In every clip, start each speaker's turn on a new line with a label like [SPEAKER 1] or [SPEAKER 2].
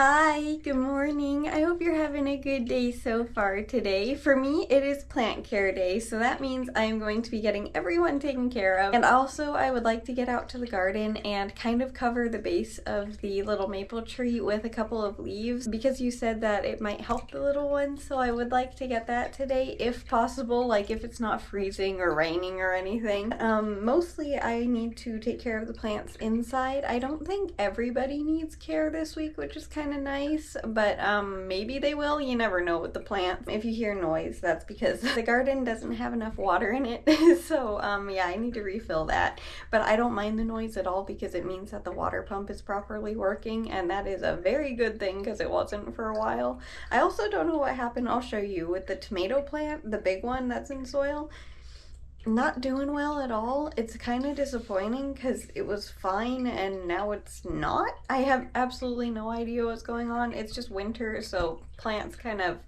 [SPEAKER 1] Hi, good morning. I hope you're having a good day so far today. For me, it is plant care day, so that means I'm going to be getting everyone taken care of. And also, I would like to get out to the garden and kind of cover the base of the little maple tree with a couple of leaves because you said that it might help the little ones, so I would like to get that today if possible, like if it's not freezing or raining or anything. Mostly I need to take care of the plants inside. I don't think everybody needs care this week, which is kind of nice, but maybe they will. You never know with the plants. If you hear noise, that's because the garden doesn't have enough water in it. So yeah, I need to refill that, but I don't mind the noise at all because it means that the water pump is properly working, and that is a very good thing because it wasn't for a while. I also don't know what happened. I'll show you with the tomato plant, the big one that's in soil. Not doing well at all. It's kind of disappointing because it was fine and now it's not. I have absolutely no idea what's going on. It's just winter, so plants kind of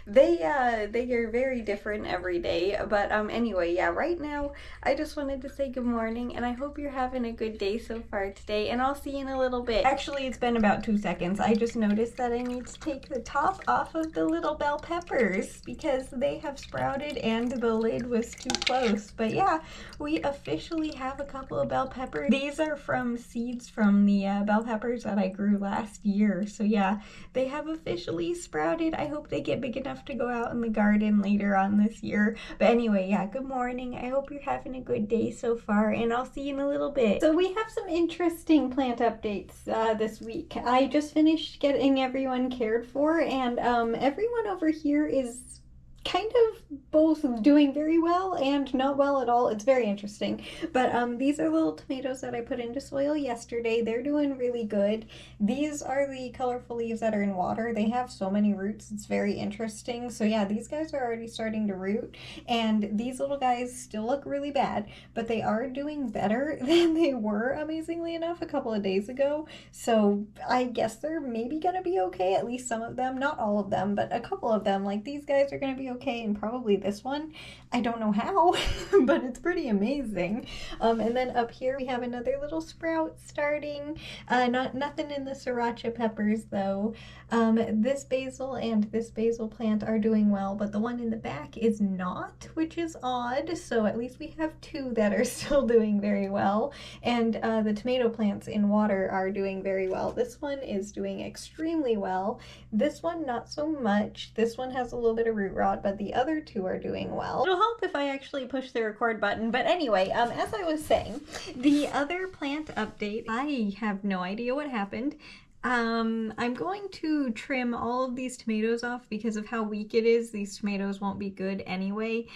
[SPEAKER 1] they are very different every day. But anyway, yeah, right now I just wanted to say good morning and I hope you're having a good day so far today, and I'll see you in a little bit. Actually, it's been about 2 seconds. I just noticed that I need to take the top off of the little bell peppers because they have sprouted and the lid was too close. But yeah, we officially have a couple of bell peppers. These are from seeds from the bell peppers that I grew last year. So yeah, they have officially sprouted. I hope they get big enough to go out in the garden later on this year. But anyway, yeah, good morning. I hope you're having a good day so far, and I'll see you in a little bit. So we have some interesting plant updates this week. I just finished getting everyone cared for, and everyone over here is kind of both doing very well and not well at all. It's very interesting. But these are little tomatoes that I put into soil yesterday. They're doing really good. These are the colorful leaves that are in water. They have so many roots. It's very interesting. So yeah, these guys are already starting to root, and these little guys still look really bad, but they are doing better than they were, amazingly enough, a couple of days ago. So I guess they're maybe gonna be okay, at least some of them, not all of them, but a couple of them. Like these guys are gonna be okay, and probably this one. I don't know how, but it's pretty amazing. And then up here we have another little sprout starting. Nothing in the sriracha peppers though. This basil and this basil plant are doing well, but the one in the back is not, which is odd. So at least we have two that are still doing very well. And the tomato plants in water are doing very well. This one is doing extremely well. This one not so much. This one has a little bit of root rot, but the other two are doing well. It'll help if I actually push the record button. But anyway, as I was saying, the other plant update, I have no idea what happened. I'm going to trim all of these tomatoes off because of how weak it is. These tomatoes won't be good anyway.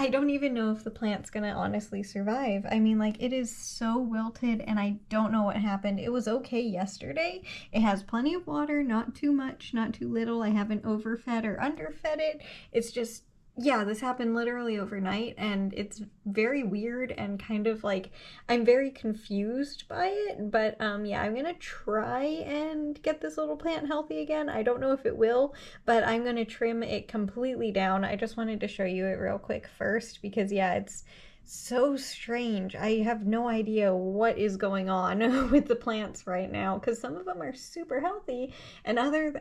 [SPEAKER 1] I don't even know if the plant's gonna honestly survive. I mean, like, it is so wilted and I don't know what happened. It was okay yesterday. It has plenty of water, not too much, not too little. I haven't overfed or underfed it. It's just, yeah, this happened literally overnight, and it's very weird and kind of like, I'm very confused by it, but yeah, I'm gonna try and get this little plant healthy again. I don't know if it will, but I'm gonna trim it completely down. I just wanted to show you it real quick first because yeah, it's so strange. I have no idea what is going on with the plants right now because some of them are super healthy and others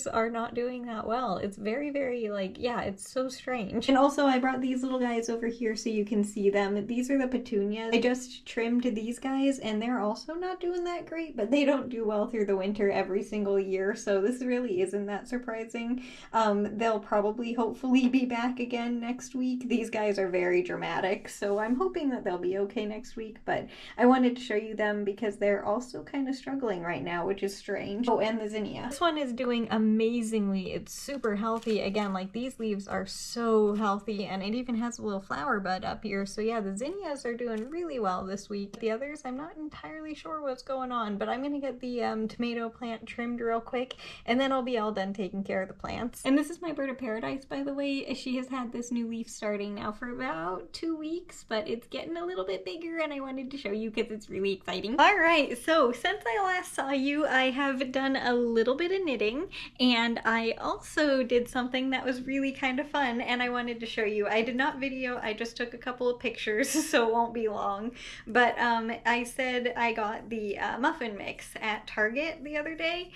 [SPEAKER 1] are not doing that well. It's very like, yeah, it's so strange. And also I brought these little guys over here so you can see them. These are the petunias. I just trimmed these guys and they're also not doing that great, but they don't do well through the winter every single year, so this really isn't that surprising. They'll probably hopefully be back again next week. These guys are very dramatic, so I'm hoping that they'll be okay next week, but I wanted to show you them because they're also kind of struggling right now, which is strange. Oh, and the zinnia. This one is doing amazingly. It's super healthy. Again, like, these leaves are so healthy, and it even has a little flower bud up here. So yeah, the zinnias are doing really well this week. The others, I'm not entirely sure what's going on, but I'm gonna get the tomato plant trimmed real quick, and then I'll be all done taking care of the plants. And this is my bird of paradise, by the way. She has had this new leaf starting now for about
[SPEAKER 2] about 2 weeks, but it's getting a little bit bigger and I wanted to show you because it's really exciting. Alright, so since I last saw you, I have done a little bit of knitting, and I also did something that was really kind of fun and I wanted to show you. I did not video, I just took a couple of pictures so it won't be long, but I said I got the muffin mix at Target the other day.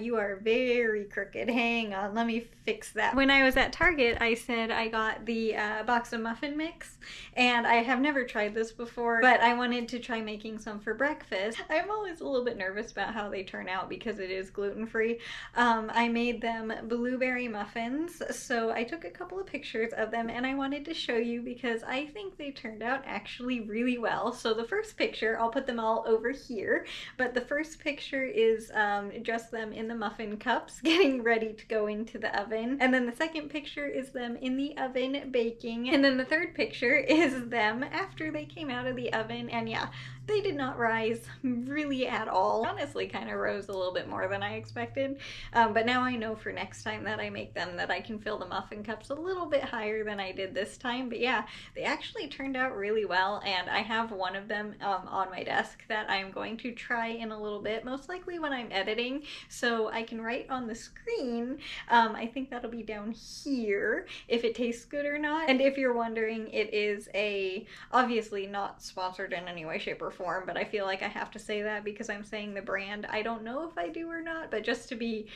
[SPEAKER 2] You are very crooked. Hang on, let me fix that. When I was at Target, I said I got the box of muffin mix, and I have never tried this before, but I wanted to try making some for breakfast. I'm always a little bit nervous about how they turn out because it is gluten-free. I made them blueberry muffins, so I took a couple of pictures of them and I wanted to show you because I think they turned out actually really well. So the first picture, I'll put them all over here, but the first picture is just them in the muffin cups getting ready to go into the oven, and then the second picture is them in the oven baking, and then the third picture is them after they came out of the oven. And yeah, they did not rise really at all. Honestly, kind of rose a little bit more than I expected, but now I know for next time that I make them that I can fill the muffin cups a little bit higher than I did this time. But yeah, they actually turned out really well, and I have one of them on my desk that I'm going to try in a little bit, most likely when I'm editing, so I can write on the screen. I think that'll be down here if it tastes good or not. And if you're wondering, it is obviously not sponsored in any way, shape, or form, but I feel like I have to say that because I'm saying the brand. I don't know if I do or not, but just to be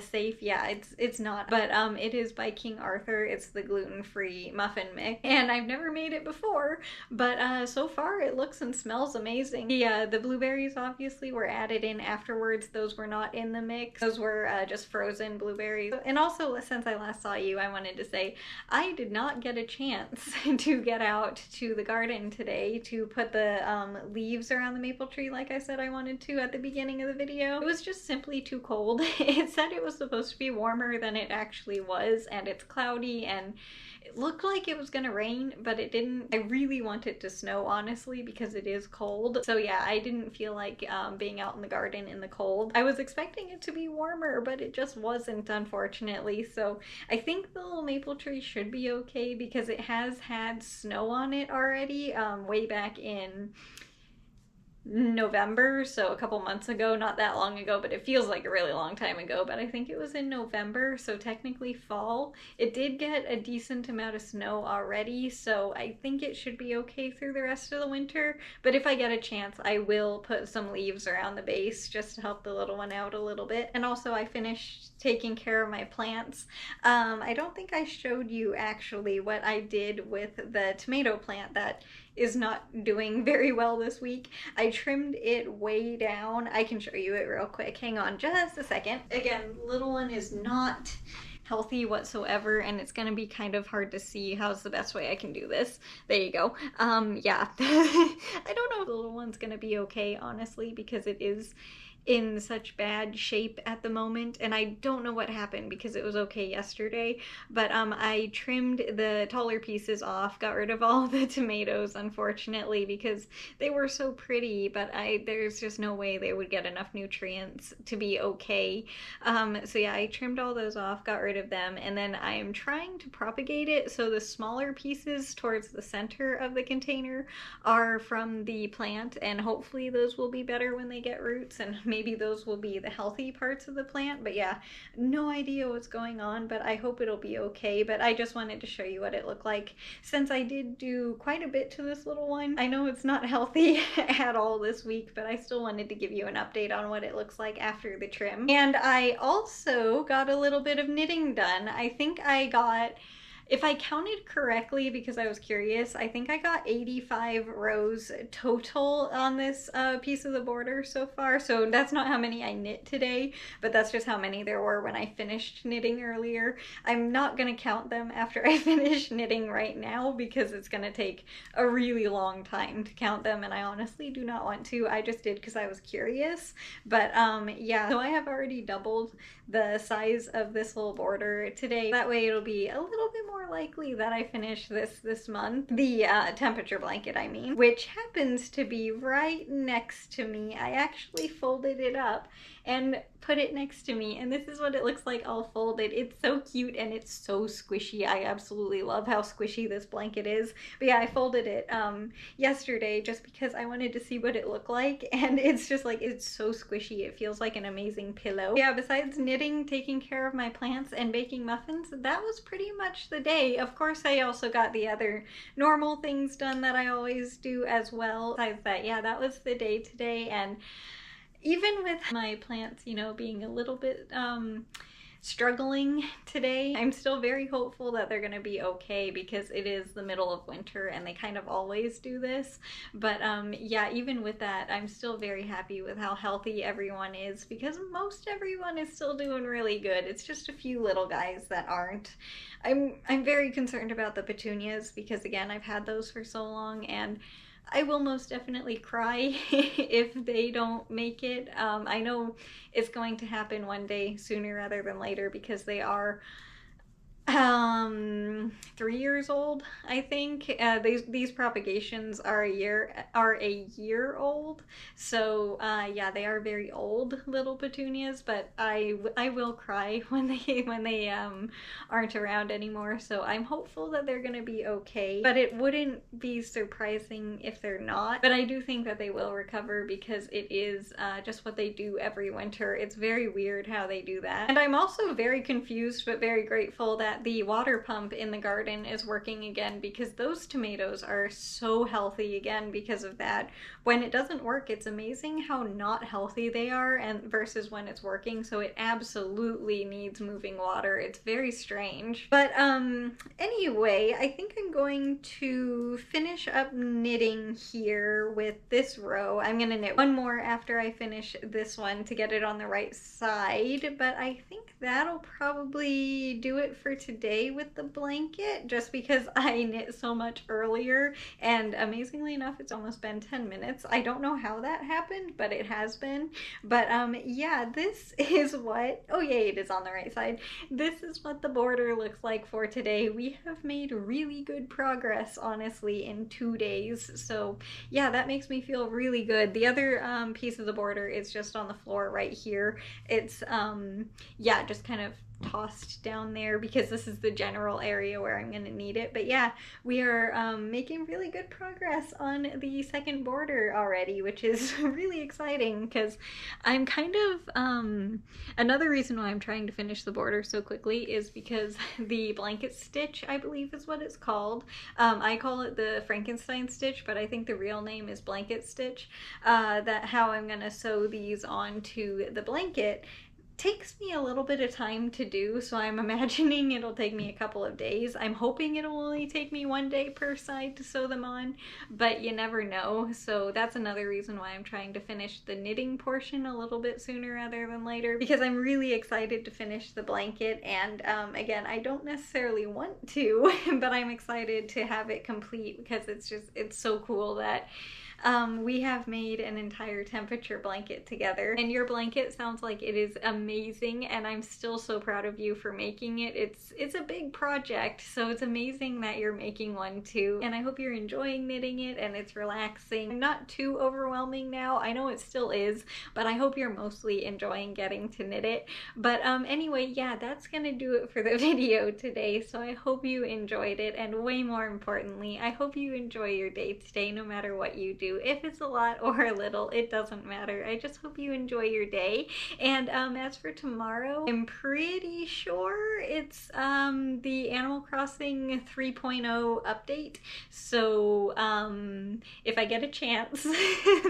[SPEAKER 2] safe, yeah, it's not. But it is by King Arthur. It's the gluten-free muffin mix, and I've never made it before, but so far it looks and smells amazing. The blueberries obviously were added in afterwards. Those were not in the mix. Those were just frozen blueberries. And also, since I last saw you, I wanted to say I did not get a chance to get out to the garden today to put the leaves around the maple tree like I said I wanted to at the beginning of the video. It was just simply too cold. It said it was supposed to be warmer than it actually was, and it's cloudy, and it looked like it was gonna rain, but it didn't. I really want it to snow, honestly, because it is cold. So yeah, I didn't feel like being out in the garden in the cold. I was expecting it to be warmer, but it just wasn't, unfortunately. So I think the little maple tree should be okay because it has had snow on it already way back in November, so a couple months ago, not that long ago, but it feels like a really long time ago, but I think it was in November, so technically fall. It did get a decent amount of snow already, so I think it should be okay through the rest of the winter, but if I get a chance, I will put some leaves around the base just to help the little one out a little bit. And also, I finished taking care of my plants. I don't think I showed you actually what I did with the tomato plant that is not doing very well this week. I trimmed it way down. I can show you it real quick. Hang on just a second. Again, little one is not healthy whatsoever, and it's gonna be kind of hard to see how's the best way I can do this. There you go. Yeah. I don't know if the little one's gonna be okay, honestly, because it is in such bad shape at the moment, and I don't know what happened because it was okay yesterday, but I trimmed the taller pieces off, got rid of all the tomatoes, unfortunately, because they were so pretty, but there's just no way they would get enough nutrients to be okay. So yeah, I trimmed all those off, got rid of them, and then I am trying to propagate it, so the smaller pieces towards the center of the container are from the plant, and hopefully those will be better when they get roots, and maybe those will be the healthy parts of the plant. But yeah, no idea what's going on, but I hope it'll be okay. But I just wanted to show you what it looked like since I did do quite a bit to this little one. I know it's not healthy at all this week, but I still wanted to give you an update on what it looks like after the trim. And I also got a little bit of knitting done. I think I got, if I counted correctly, because I was curious, I think I got 85 rows total on this piece of the border so far. So that's not how many I knit today, but that's just how many there were when I finished knitting earlier. I'm not gonna count them after I finish knitting right now because it's gonna take a really long time to count them, and I honestly do not want to. I just did because I was curious. But yeah, so I have already doubled the size of this little border today. That way it'll be a little bit more more likely that I finish this month. The temperature blanket, I mean, which happens to be right next to me. I actually folded it up and put it next to me, and this is what it looks like all folded. It's so cute and it's so squishy. I absolutely love how squishy this blanket is. But yeah, I folded it yesterday just because I wanted to see what it looked like, and it's just like, it's so squishy. It feels like an amazing pillow. Yeah, besides knitting, taking care of my plants, and baking muffins, that was pretty much the day. Of course, I also got the other normal things done that I always do as well. Besides that, yeah, that was the day today. And even with my plants, you know, being a little bit struggling today, I'm still very hopeful that they're gonna be okay, because it is the middle of winter and they kind of always do this. But yeah, even with that, I'm still very happy with how healthy everyone is, because most everyone is still doing really good. It's just a few little guys that aren't. I'm very concerned about the petunias, because again, I've had those for so long, and I will most definitely cry if they don't make it. I know it's going to happen one day sooner rather than later, because they are 3 years old, I think. These propagations are a year old, so yeah, they are very old little petunias. But I will cry when they aren't around anymore, so I'm hopeful that they're gonna be okay. But it wouldn't be surprising if they're not. But I do think that they will recover, because it is just what they do every winter. It's very weird how they do that. And I'm also very confused but very grateful that the water pump in the garden is working again, because those tomatoes are so healthy again because of that. When it doesn't work, it's amazing how not healthy they are, and versus when it's working. So it absolutely needs moving water. It's very strange. But anyway, I think I'm going to finish up knitting here with this row. I'm gonna knit one more after I finish this one to get it on the right side, but I think that'll probably do it for today with the blanket, just because I knit so much earlier, and amazingly enough, it's almost been 10 minutes. I don't know how that happened, but it has been. But yeah, this is what, oh yay, it is on the right side. This is what the border looks like for today. We have made really good progress, honestly, in 2 days. So yeah, that makes me feel really good. The other piece of the border is just on the floor right here. It's yeah, just kind of tossed down there, because this is the general area where I'm gonna need it. But yeah, we are making really good progress on the second border already, which is really exciting, because I'm kind of another reason why I'm trying to finish the border so quickly is because the blanket stitch, I believe is what it's called. I call it the Frankenstein stitch, but I think the real name is blanket stitch. That how I'm gonna sew these onto the blanket takes me a little bit of time to do, so I'm imagining it'll take me a couple of days. I'm hoping it'll only take me 1 day per side to sew them on, but you never know. So that's another reason why I'm trying to finish the knitting portion a little bit sooner rather than later, because I'm really excited to finish the blanket. And again, I don't necessarily want to, but I'm excited to have it complete, because it's so cool that we have made an entire temperature blanket together, and your blanket sounds like it is amazing, and I'm still so proud of you for making it. It's a big project, so it's amazing that you're making one too, and I hope you're enjoying knitting it and it's relaxing. Not too overwhelming now. I know it still is, but I hope you're mostly enjoying getting to knit it. But anyway, yeah, that's gonna do it for the video today, so I hope you enjoyed it, and way more importantly, I hope you enjoy your day today no matter what you do. If it's a lot or a little, it doesn't matter. I just hope you enjoy your day. And as for tomorrow, I'm pretty sure it's the Animal Crossing 3.0 update. So if I get a chance,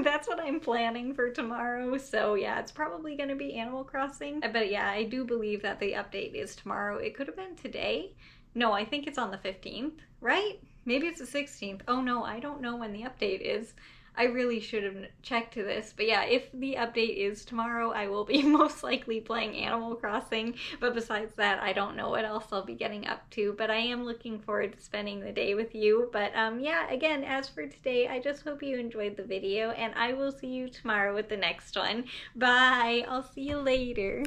[SPEAKER 2] that's what I'm planning for tomorrow. So yeah, it's probably gonna be Animal Crossing. But yeah, I do believe that the update is tomorrow. It could have been today. No, I think it's on the 15th, right? Maybe it's the 16th. Oh no, I don't know when the update is. I really should have checked this, but yeah, if the update is tomorrow, I will be most likely playing Animal Crossing, but besides that, I don't know what else I'll be getting up to, but I am looking forward to spending the day with you. But yeah, again, as for today, I just hope you enjoyed the video, and I will see you tomorrow with the next one. Bye! I'll see you later.